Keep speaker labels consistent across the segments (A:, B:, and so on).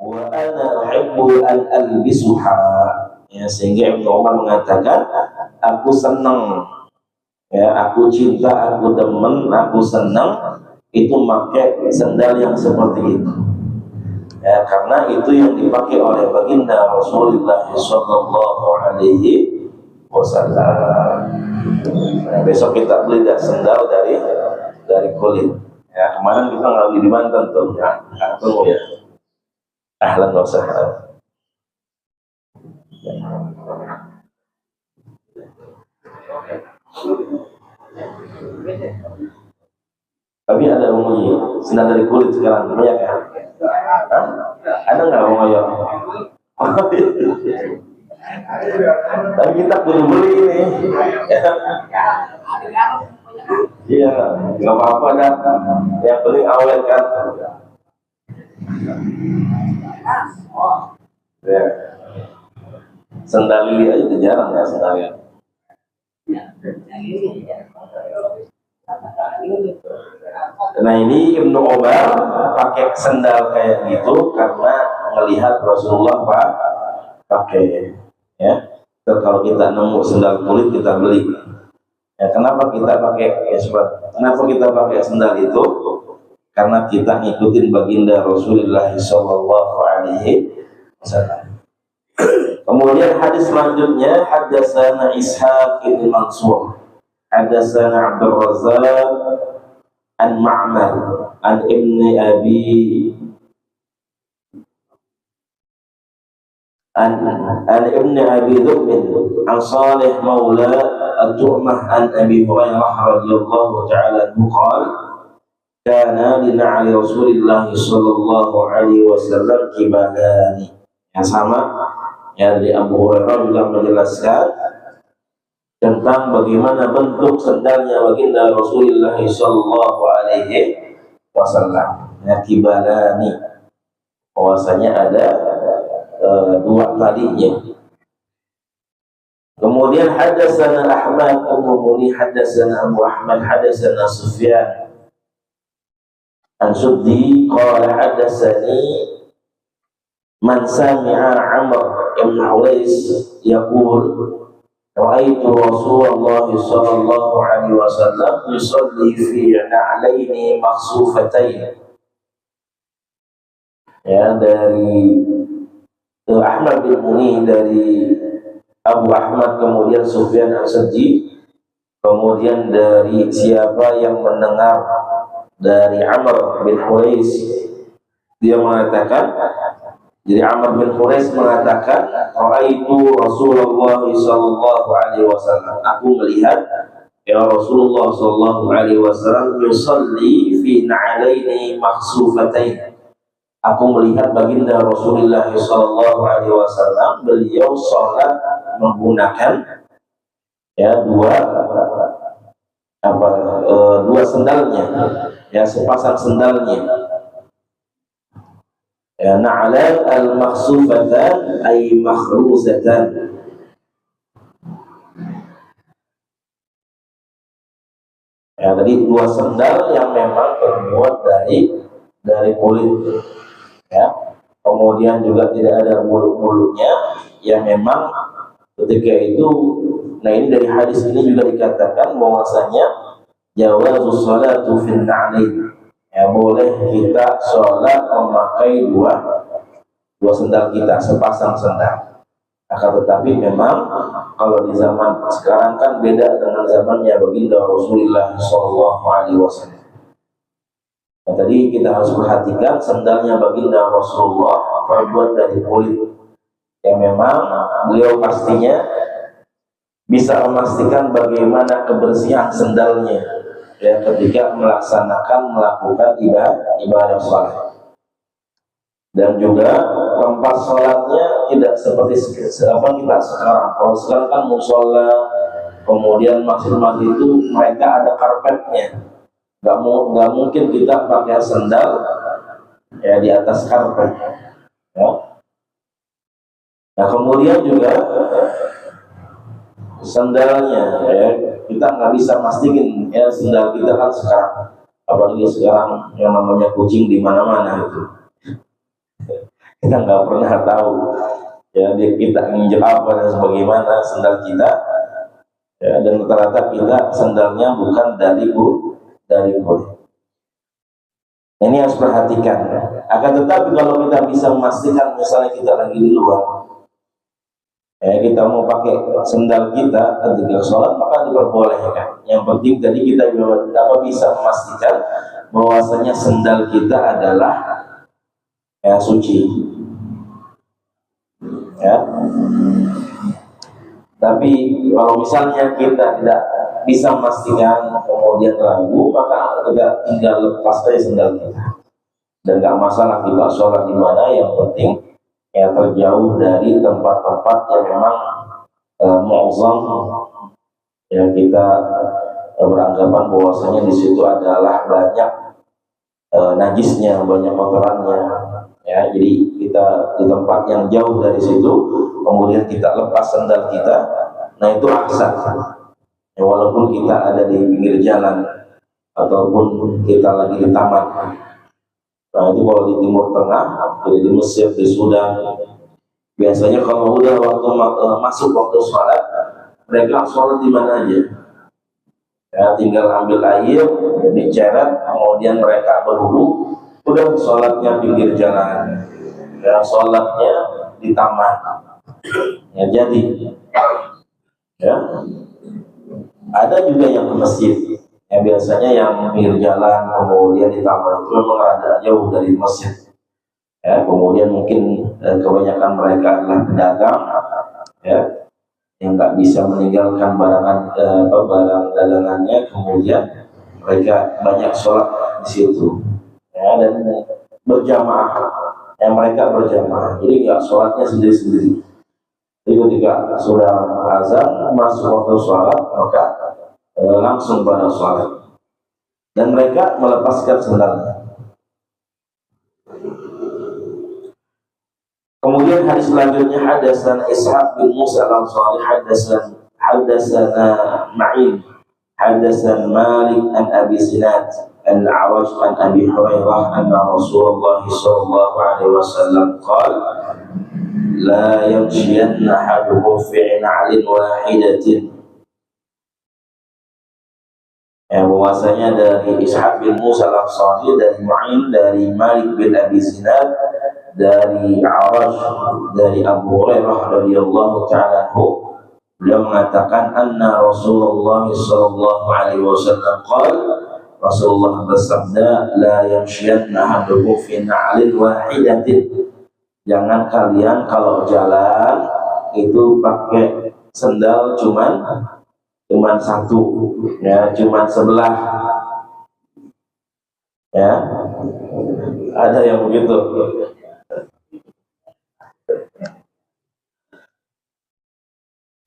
A: wa ana uhibbu an albisuha. Ya, sehingga Ibnu Umar mengatakan, aku senang, ya, aku cinta, aku demen, aku senang itu pakai sendal yang seperti itu. Ya, karena itu yang dipakai oleh baginda Rasulullah sallallahu alaihi wasallam. Nah, besok kita beli sendal dari kulit. Ya, kemarin kita nggak beli di Banten tuh. Ya, tunggu ya. Ahlan wa sahlan. Tapi ada menguji sendal dari kulit sekarang banyak ya? Hah? Ada nggak menguji? Tapi kita perlu beli ini. Iya, nggak apa-apa dah. Yang penting awet kan. Ya. Sendal lili aja udah jarang ya sendalnya. Nah ini Ibnu Umar pakai sendal kayak gitu karena melihat Rasulullah pakai, ya. Terus kalau kita nemu sendal kulit kita beli. Ya, kenapa kita pakai kenapa kita pakai sendal itu? Karena kita ngikutin baginda Rasulullah sallallahu alaihi wasallam. Kemudian hadis selanjutnya, hadatsana Ishaq bin Mansur, hadatsana Abdul Razzaq an Ma'mar an Ibni Abi an Ibni Abi Dhub an Salih Maula At-Tu'mah an Abi Hurairah radhiyallahu ta'ala anhu qala kana li na'li Rasulillah sallallahu alaihi wasallam kibalani. Yang sama ya, dari Abu Hurairah juga menjelaskan tentang bagaimana bentuk sendalnya baginda Rasulullah sallallahu alaihi wasallam. Ya, kibalani, bahwasanya ada dua talinya. Kemudian hadatsana Ahmad Al-Mubuni, hadatsana Abu Ahmad, hadatsana Sufyan An-Suddi qala hadatsani man sami'a Amr ibn Hurais yaqul ra'aitu Rasulullah sallallahu alaihi wasallam yusalli fi na'laini makhsufatain. Ya, dari Ahmad bin Muni, dari Abu Ahmad, kemudian Sufyan As-Sajji, kemudian dari siapa yang mendengar dari Amr bin Hurais, dia mengatakan, jadi Amr bin Hurais mengatakan, "Ra'aitu Rasulullah sallallahu alaihi wasallam." Aku melihat ya Rasulullah sallallahu alaihi wasallam yusalli fi na'alaini makhsufatain. Aku melihat baginda Rasulullah sallallahu alaihi wasallam beliau salat menggunakan ya dua sendalnya, ya sepasang sendalnya. Ya, na'lan al-makhsufatan ay makhruzatan. Ya, tadi dua sendal yang memang terbuat dari kulit. Ya. Kemudian juga tidak ada bulu-bulunya, yang memang ketika itu, nah ini dari hadis ini juga dikatakan bahwasanya jawazus salatu fil na'lain. Ya, boleh kita sholat memakai dua sendal kita, sepasang sendal. Akan tetapi memang kalau di zaman sekarang kan beda dengan zamannya baginda Rasulullah sallallahu alaihi wasallam. Nah, tadi kita harus perhatikan sendalnya baginda Rasulullah terbuat dari kulit. Yang memang beliau pastinya bisa memastikan bagaimana kebersihan sendalnya ya ketika melakukan ibadah salat. Dan juga tempat sholatnya tidak seperti apa kita sekarang. Kalau sekarang kan musola, kemudian masjid-masjid itu mereka ada karpetnya. Gak mungkin kita pakai sendal ya di atas karpet. Ya. Nah kemudian juga sendalnya ya kita nggak bisa mastiin ya sendal kita kan sekarang, apalagi sekarang yang namanya kucing di mana-mana itu. Kita nggak pernah tahu ya kita nginjek apa dan sebagaimana sendal kita ya, dan rata-rata kita sendalnya bukan dari kulit. Ini harus perhatikan. Akan tetapi kalau kita bisa memastikan misalnya kita lagi di luar, kita mau pakai sendal kita ketika sholat, maka diperbolehkan. Yang penting tadi kita bisa memastikan bahwasanya sendal kita adalah suci. Ya. Tapi kalau misalnya kita tidak bisa memastikan, kemudian ragu, maka kita tinggal lepas saja sendal kita. Dan nggak masalah kita sholat di mana, yang penting terjauh dari tempat-tempat yang memang mu'azzam, yang kita beranggapan bahwasanya di situ adalah banyak najisnya, banyak kotorannya. Ya, jadi kita di tempat yang jauh dari situ, kemudian kita lepas sandal kita, nah itu ahsan. Ya, walaupun kita ada di pinggir jalan ataupun kita lagi di taman. Nah itu kalau di Timur Tengah, jadi di Mesir, di Sudan, biasanya kalau udah waktu masuk waktu sholat, mereka sholat di mana aja. Ya, tinggal ambil air, diceret, kemudian mereka berwudu, udah sholatnya pinggir jalan, ya sholatnya di taman. Ya jadi, ya ada juga yang ke masjid. Ya, biasanya yang pinggir jalan kemudian di taman itu memang rada jauh dari masjid. Ya, kemudian mungkin kebanyakan mereka adalah pedagang, ya, yang nggak bisa meninggalkan barang dagangannya, kemudian mereka banyak sholat di situ. Ya, dan berjamaah, mereka berjamaah, jadi nggak sholatnya sendiri-sendiri. Jadi ketika sudah azan masuk waktu sholat, maka langsung pada sholat, dan mereka melepaskan sendalnya. Kemudian hadis selanjutnya, hadatsana Ishaq bin Musa al-Ansari hadatsana Ma'in hadatsana Malik an Abi Zinad al-A'raj an Abi Hurairah anna Rasulullah sallallahu alaihi wasallam qala la yamshiyanna ahadukum fi 'na'lin wahidatin. Bahwasanya dari Ishaq bin Musa al-Ansari, dari Ma'in, dari Malik bin Abi Zinad, dari A'raj, dari Abu Hurairah radhiyallahu ta'ala anhu, beliau mengatakan anna Rasulullah sallallahu alaihi wasallam qala, Rasulullah bersabda, la yamshiyanna ahadukum fi na'lin wahidatin. Jangan kalian kalau jalan itu pakai sendal cuman satu, ya, cuman sebelah. Ya, ada yang begitu.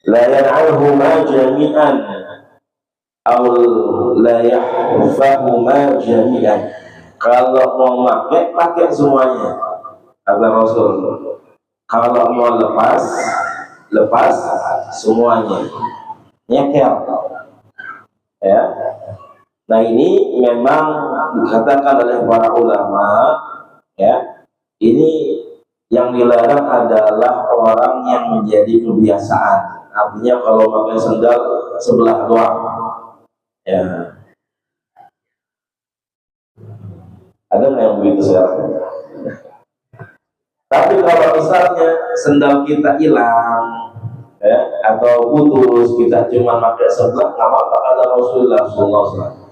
A: La yan'alhuma jami'an aw la yahfahuma jami'an. Kalau mau pakai semuanya, kata Rasul. Kalau mau lepas semuanya. Nyekel. Ya. Nah ini memang dikatakan oleh para ulama, ya, ini yang dilarang adalah orang yang menjadi kebiasaan. Artinya kalau pakai sendal sebelah doang, ya. Ada nggak yang begitu sekarang? Tapi kalau misalnya sendal kita hilang, ya, atau putus, kita cuma pakai sebelah, nggak apa-apa, kata Rasulullah SAW.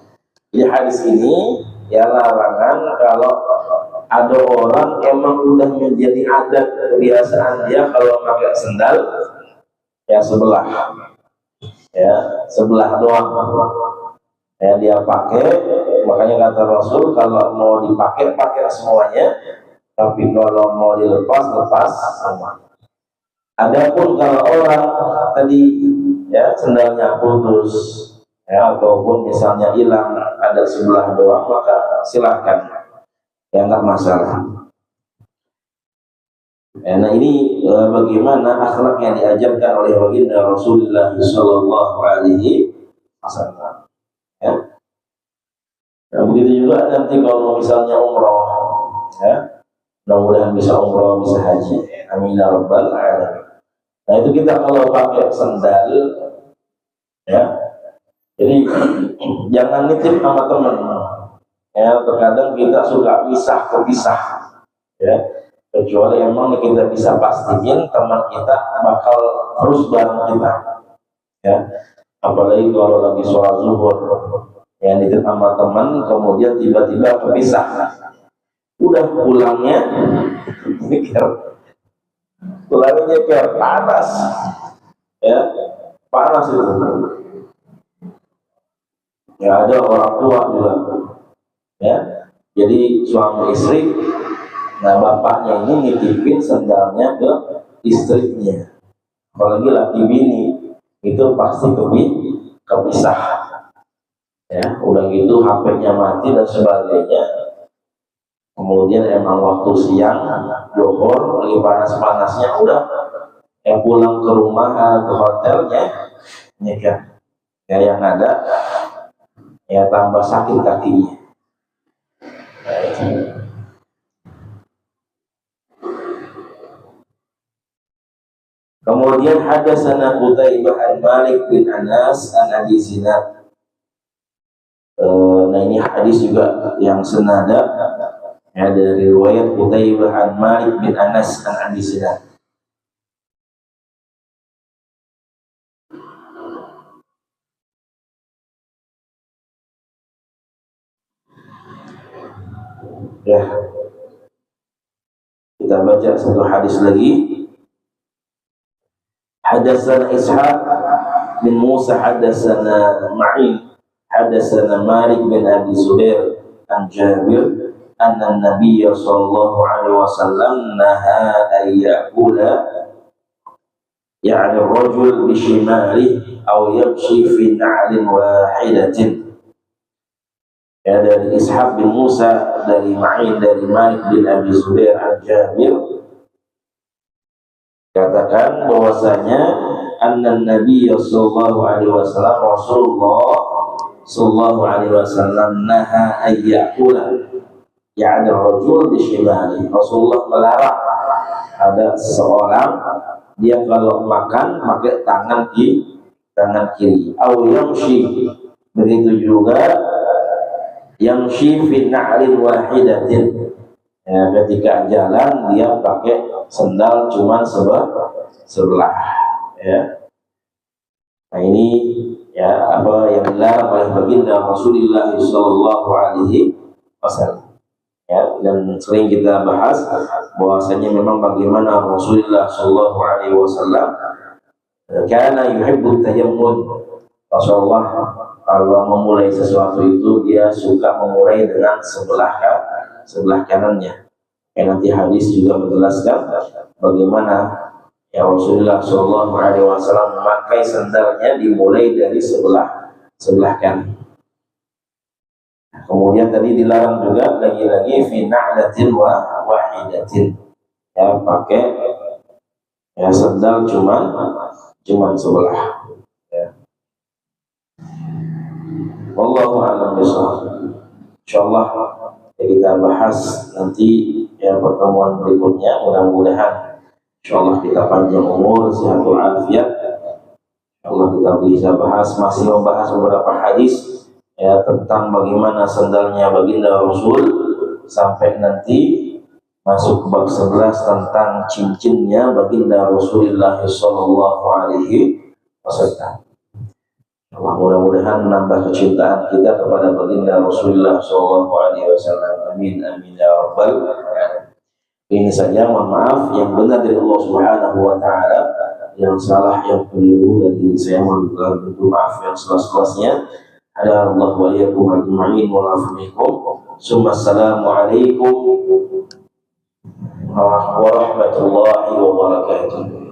A: Jadi hadis ini ya larangan kalau ada orang emang udah menjadi adat kebiasaan dia kalau pakai sendal ya sebelah doang, ya dia pakai. Makanya kata Rasul, kalau mau dipakai pakai semuanya, tapi kalau mau dilepas semua. Adapun kalau orang tadi ya sendalnya putus, ya, ataupun misalnya hilang ada sebelah doang, maka silahkan, ya nggak masalah. Nah ini bagaimana akhlak yang diajarkan oleh baginda Rasulullah Sallallahu Alaihi Wasallam. Ya. Nah, begitu juga nanti kalau misalnya umroh, ya, Mudah-mudahan bisa umroh, bisa haji. Amin ya rabbal alamin. Nah itu kita kalau pakai sendal, ya, jadi jangan nitip sama teman. Ya, terkadang kita suka pisah, ya. Kecuali emang kita bisa pastiin teman kita bakal terus bareng kita, ya. Apalagi kalau lagi sholat zuhur, ya nitip sama teman, kemudian tiba-tiba kepisah. Udah pulangnya nyeker panas, ya panas itu. Ya ada orang tua juga, ya. Jadi suami istri, nah bapaknya ini nitipin sendalnya ke istrinya. Apalagi laki bini itu pasti kepisah, ya. Udah gitu HP-nya mati dan sebagainya. Kemudian emang waktu siang, Johor lagi panas-panasnya, udah yang pulang ke rumah, ke hotelnya, nyeker. Ya yang ada, ya tambah sakit kakinya. Kemudian hadatsana Qutaibah an Malik bin Anas an Abi Zinad. Nah ini hadis juga yang senada, ya, dari riwayat Qutaibah an Malik bin Anas an Abi Zinad. Ya, kita baca satu hadis lagi. Hadatsana Ishaq bin Musa hadatsana Ma'in hadatsana Malik bin Abi Zubair an Jabir anna Nabiy sallallahu alaihi wasallam naha ay ya'kula ya'ni ar-rajul bi shimalihi aw yamshi fi na'lin wahidatin. Ya, dari Ishaq bin Musa, dari Ma'in, dari Malik bin Abi Zubair al-Jabir, katakan bahwasanya anna Nabiy sallallahu alaihi wasallam, Rasulullah sallallahu alaihi wasallam, naha ayyakula ya'ni rajul bishimali. Rasulullah melarang ada seorang dia kalau makan pakai tangan kiri, au yamshi, begitu juga yamshi fi na'lin wahidatin, ya, ketika jalan dia pakai sendal cuma sebelah, ya. Nah ini, ya, apa yang dilarang oleh baginda Rasulullah sallallahu alaihi wasallam, ya. Dan sering kita bahas bahwasanya memang bagaimana Rasulullah sallallahu alaihi wasallam karena yuhibbu tayammum. Rasulullah kalau memulai sesuatu itu dia suka memulai dengan sebelah kanannya. Nanti hadis juga menjelaskan bagaimana, ya, Rasulullah Shallallahu Alaihi Wasallam memakai sandalnya dimulai dari sebelah kanan. Kemudian tadi dilarang juga lagi-lagi fi na'latin wahidatin, ya, pakai, ya, sandal cuman sebelah. Wallahu a'lam bishawab. Insyaallah kita bahas nanti, ya, pertemuan berikutnya. Mudah-mudahan insyaallah kita panjang umur, sehat walafiat. Insyaallah kita bisa masih membahas beberapa hadis, ya, tentang bagaimana sandalnya baginda Rasul, sampai nanti masuk ke bab 11 tentang cincinnya baginda Rasulullah sallallahu alaihi wasallam. Allah, mudah-mudahan menambah kecintaan kita kepada baginda Rasulullah sallallahu alaihi wasallam. Amin amin ya rabbal alamin. Ini saja, mohon maaf, yang benar dari Allah Subhanahu wa taala, yang salah, yang keliru dari diri saya, mohon maaf yang seluas-luasnya. Ada Allah wa iyyakum ajma'in wa afikum. Assalamualaikum warahmatullahi wabarakatuh.